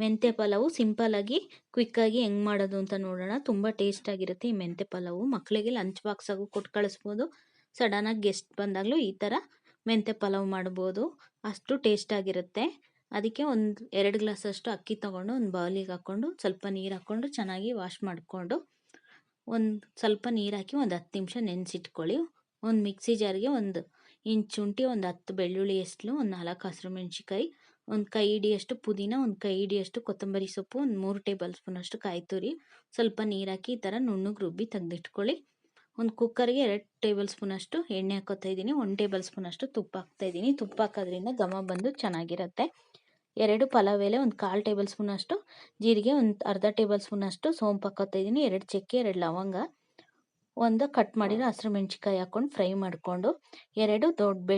ಮೆಂತ್ಯ ಪಲಾವು ಸಿಂಪಲ್ಲಾಗಿ ಕ್ವಿಕ್ಕಾಗಿ ಹೆಂಗೆ ಮಾಡೋದು ಅಂತ ನೋಡೋಣ. ತುಂಬ ಟೇಸ್ಟಾಗಿರುತ್ತೆ ಈ ಮೆಂತ್ಯ ಪಲಾವು. ಮಕ್ಕಳಿಗೆ ಲಂಚ್ ಬಾಕ್ಸಾಗೂ ಕೊಟ್ಟು ಕಳಿಸ್ಬೋದು. ಸಡನ್ನಾಗಿ ಗೆಸ್ಟ್ ಬಂದಾಗಲೂ ಈ ಥರ ಮೆಂತ್ಯ ಪಲಾವು ಮಾಡ್ಬೋದು. ಅಷ್ಟು ಟೇಸ್ಟಾಗಿರುತ್ತೆ. ಅದಕ್ಕೆ ಒಂದು 2 ಗ್ಲಾಸಷ್ಟು ಅಕ್ಕಿ ತೊಗೊಂಡು ಒಂದು ಬೌಲಿಗೆ ಹಾಕ್ಕೊಂಡು ಸ್ವಲ್ಪ ನೀರು ಹಾಕ್ಕೊಂಡು ಚೆನ್ನಾಗಿ ವಾಶ್ ಮಾಡಿಕೊಂಡು ಒಂದು ಸ್ವಲ್ಪ ನೀರು ಹಾಕಿ ಒಂದು 10 ನಿಮಿಷ ನೆನೆಸಿಟ್ಕೊಳ್ಳಿ. ಒಂದು ಮಿಕ್ಸಿ ಜಾರ್ಗೆ ಒಂದು ಇಂಚು ಶುಂಠಿ, ಒಂದು 10 ಬೆಳ್ಳುಳ್ಳಿ ಎಸ್ಲು, ಒಂದು 4 ಹಸಿರುಮೆಣ್ಸಿಕಾಯಿ, ಒಂದು ಕೈ ಹಿಡಿಯಷ್ಟು ಪುದೀನ, ಒಂದು ಕೈ ಹಿಡಿಯಷ್ಟು ಕೊತ್ತಂಬರಿ ಸೊಪ್ಪು, ಒಂದು 3 ಟೇಬಲ್ ಸ್ಪೂನಷ್ಟು ಕಾಯಿ ತುರಿ, ಸ್ವಲ್ಪ ನೀರು ಹಾಕಿ ಈ ಥರ ನುಣ್ಣಗೆ ರುಬ್ಬಿ ತೆಗೆದಿಟ್ಕೊಳ್ಳಿ. ಒಂದು ಕುಕ್ಕರ್ಗೆ 2 ಟೇಬಲ್ ಸ್ಪೂನಷ್ಟು ಎಣ್ಣೆ ಹಾಕೋತಾ ಇದ್ದೀನಿ. 1 ಟೇಬಲ್ ಸ್ಪೂನಷ್ಟು ತುಪ್ಪ ಹಾಕ್ತಾಯಿದ್ದೀನಿ. ತುಪ್ಪ ಹಾಕೋದ್ರಿಂದ ಘಮ ಬಂದು ಚೆನ್ನಾಗಿರುತ್ತೆ. 2 ಪಲಾವ್ ಎಲೆ, ಒಂದು 1/4 ಟೇಬಲ್ ಸ್ಪೂನಷ್ಟು ಜೀರಿಗೆ, ಒಂದು ಅರ್ಧ ಟೇಬಲ್ ಸ್ಪೂನಷ್ಟು ಸೋಂಪು ಹಾಕೋತಾ ಇದ್ದೀನಿ. 2 ಚಕ್ಕೆ, 2 ಲವಂಗ, ಒಂದು ಕಟ್ ಮಾಡಿರೋ ಹಸಿರು ಮೆಣಸಿಕಾಯಿ ಹಾಕ್ಕೊಂಡು ಫ್ರೈ ಮಾಡಿಕೊಂಡು 2 ದೊಡ್ಡ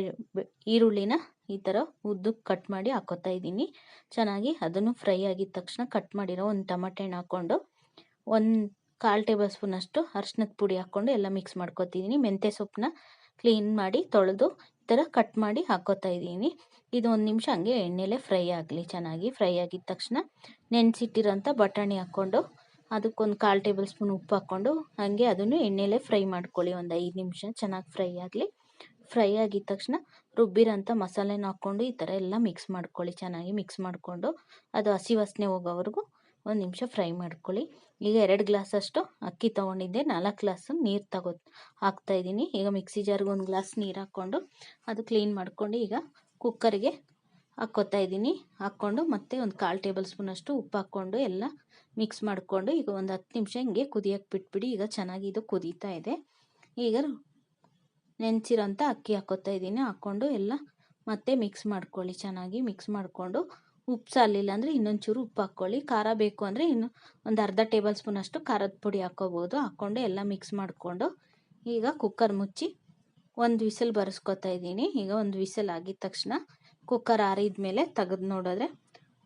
ಈರುಳ್ಳಿನ ಈ ಥರ ಉದ್ದಕ್ಕೆ ಕಟ್ ಮಾಡಿ ಹಾಕೋತಾ ಇದ್ದೀನಿ. ಚೆನ್ನಾಗಿ ಅದನ್ನು ಫ್ರೈ ಆಗಿದ ತಕ್ಷಣ ಕಟ್ ಮಾಡಿರೋ ಒಂದು ಟೊಮೆಟೊ ಹಣ್ಣು ಹಾಕ್ಕೊಂಡು 1/4 ಟೇಬಲ್ ಸ್ಪೂನಷ್ಟು ಅರಿಶಿನದ ಪುಡಿ ಹಾಕ್ಕೊಂಡು ಎಲ್ಲ ಮಿಕ್ಸ್ ಮಾಡ್ಕೊತಿದ್ದೀನಿ. ಮೆಂತ್ಯ ಸೊಪ್ಪನ್ನ ಕ್ಲೀನ್ ಮಾಡಿ ತೊಳೆದು ಈ ಥರ ಕಟ್ ಮಾಡಿ ಹಾಕೋತಾ ಇದ್ದೀನಿ. ಇದು 1 ನಿಮಿಷ ಹಂಗೆ ಎಣ್ಣೆಲೆ ಫ್ರೈ ಆಗಲಿ. ಚೆನ್ನಾಗಿ ಫ್ರೈ ಆಗಿದ ತಕ್ಷಣ ನೆನೆಸಿಟ್ಟಿರೋಂಥ ಬಟಾಣಿ ಹಾಕ್ಕೊಂಡು ಅದಕ್ಕೊಂದು 1/4 ಟೇಬಲ್ ಸ್ಪೂನ್ ಉಪ್ಪು ಹಾಕ್ಕೊಂಡು ಹಾಗೆ ಅದನ್ನು ಎಣ್ಣೆಲೆ ಫ್ರೈ ಮಾಡ್ಕೊಳ್ಳಿ. ಒಂದು 5 ನಿಮಿಷ ಚೆನ್ನಾಗಿ ಫ್ರೈ ಆಗಲಿ. ಫ್ರೈ ಆಗಿದ ತಕ್ಷಣ ರುಬ್ಬಿರೋಂಥ ಮಸಾಲೆನ ಹಾಕ್ಕೊಂಡು ಈ ಥರ ಎಲ್ಲ ಮಿಕ್ಸ್ ಮಾಡ್ಕೊಳ್ಳಿ. ಚೆನ್ನಾಗಿ ಮಿಕ್ಸ್ ಮಾಡಿಕೊಂಡು ಅದು ಹಸಿ ವಾಸನೆ ಹೋಗೋವರೆಗೂ 1 ನಿಮಿಷ ಫ್ರೈ ಮಾಡ್ಕೊಳ್ಳಿ. ಈಗ 2 ಗ್ಲಾಸಷ್ಟು ಅಕ್ಕಿ ತೊಗೊಂಡಿದ್ದೆ, 4 ಗ್ಲಾಸ್ ನೀರು ಹಾಕ್ತಾಯಿದ್ದೀನಿ. ಈಗ ಮಿಕ್ಸಿ ಜಾರ್ಗೆ 1 ಗ್ಲಾಸ್ ನೀರು ಹಾಕ್ಕೊಂಡು ಅದು ಕ್ಲೀನ್ ಮಾಡ್ಕೊಂಡು ಈಗ ಕುಕ್ಕರ್ಗೆ ಹಾಕ್ಕೋತಾ ಇದ್ದೀನಿ. ಹಾಕ್ಕೊಂಡು ಮತ್ತೆ ಒಂದು 1/4 ಟೇಬಲ್ ಸ್ಪೂನಷ್ಟು ಉಪ್ಪು ಹಾಕ್ಕೊಂಡು ಎಲ್ಲ ಮಿಕ್ಸ್ ಮಾಡಿಕೊಂಡು ಈಗ ಒಂದು 10 ನಿಮಿಷ ಹಿಂಗೆ ಕುದಿಯೋಕ್ಕೆ ಬಿಟ್ಬಿಡಿ. ಈಗ ಚೆನ್ನಾಗಿ ಇದು ಕುದೀತಾ ಇದೆ. ಈಗ ನೆನೆಸಿರೋಂಥ ಅಕ್ಕಿ ಹಾಕ್ಕೋತಾ ಇದ್ದೀನಿ. ಹಾಕ್ಕೊಂಡು ಎಲ್ಲ ಮತ್ತೆ ಮಿಕ್ಸ್ ಮಾಡ್ಕೊಳ್ಳಿ. ಚೆನ್ನಾಗಿ ಮಿಕ್ಸ್ ಮಾಡಿಕೊಂಡು ಉಪ್ಪು ಸಾಲಿಲ್ಲ ಅಂದರೆ ಇನ್ನೊಂಚೂರು ಉಪ್ಪು ಹಾಕ್ಕೊಳ್ಳಿ. ಖಾರ ಬೇಕು ಅಂದರೆ ಇನ್ನು ಒಂದು ಅರ್ಧ ಟೇಬಲ್ ಸ್ಪೂನಷ್ಟು ಖಾರದ ಪುಡಿ ಹಾಕ್ಕೋಬೋದು. ಹಾಕ್ಕೊಂಡು ಎಲ್ಲ ಮಿಕ್ಸ್ ಮಾಡಿಕೊಂಡು ಈಗ ಕುಕ್ಕರ್ ಮುಚ್ಚಿ 1 ವಿಸಿಲ್ ಬರೆಸ್ಕೊತಾ ಇದ್ದೀನಿ. ಈಗ 1 ವಿಸಿಲ್ ಆಗಿದ ತಕ್ಷಣ ಕುಕ್ಕರ್ ಆರಿದ ಮೇಲೆ ತೆಗೆದು ನೋಡಿದ್ರೆ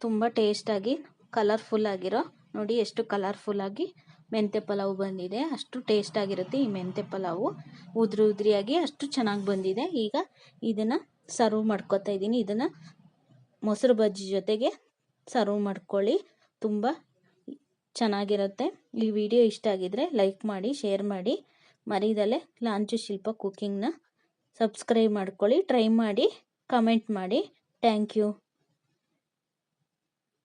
ತುಂಬ ಟೇಸ್ಟಾಗಿ ಕಲರ್ಫುಲ್ಲಾಗಿರೋ, ನೋಡಿ ಎಷ್ಟು ಕಲರ್ಫುಲ್ಲಾಗಿ ಮೆಂತ್ಯ ಪಲಾವು ಬಂದಿದೆ. ಅಷ್ಟು ಟೇಸ್ಟಾಗಿರುತ್ತೆ ಈ ಮೆಂತ್ಯ ಪಲಾವು. ಉದ್ರಿಯಾಗಿ ಅಷ್ಟು ಚೆನ್ನಾಗಿ ಬಂದಿದೆ. ಈಗ ಇದನ್ನು ಸರ್ವ್ ಮಾಡ್ಕೊತಾ ಇದ್ದೀನಿ. ಇದನ್ನು ಮೊಸರು ಬಜ್ಜಿ ಜೊತೆಗೆ ಸರ್ವ್ ಮಾಡ್ಕೊಳ್ಳಿ. ತುಂಬ ಚೆನ್ನಾಗಿರುತ್ತೆ. ಈ ವಿಡಿಯೋ ಇಷ್ಟ ಆಗಿದ್ರೆ ಲೈಕ್ ಮಾಡಿ, ಶೇರ್ ಮಾಡಿ. ಮರಿದಲ್ಲೇ ಲಾಂಚು ಶಿಲ್ಪ ಕುಕ್ಕಿಂಗ್ನ ಸಬ್ಸ್ಕ್ರೈಬ್ ಮಾಡ್ಕೊಳ್ಳಿ. ಟ್ರೈ ಮಾಡಿ, ಕಮೆಂಟ್ ಮಾಡಿ. Thank you.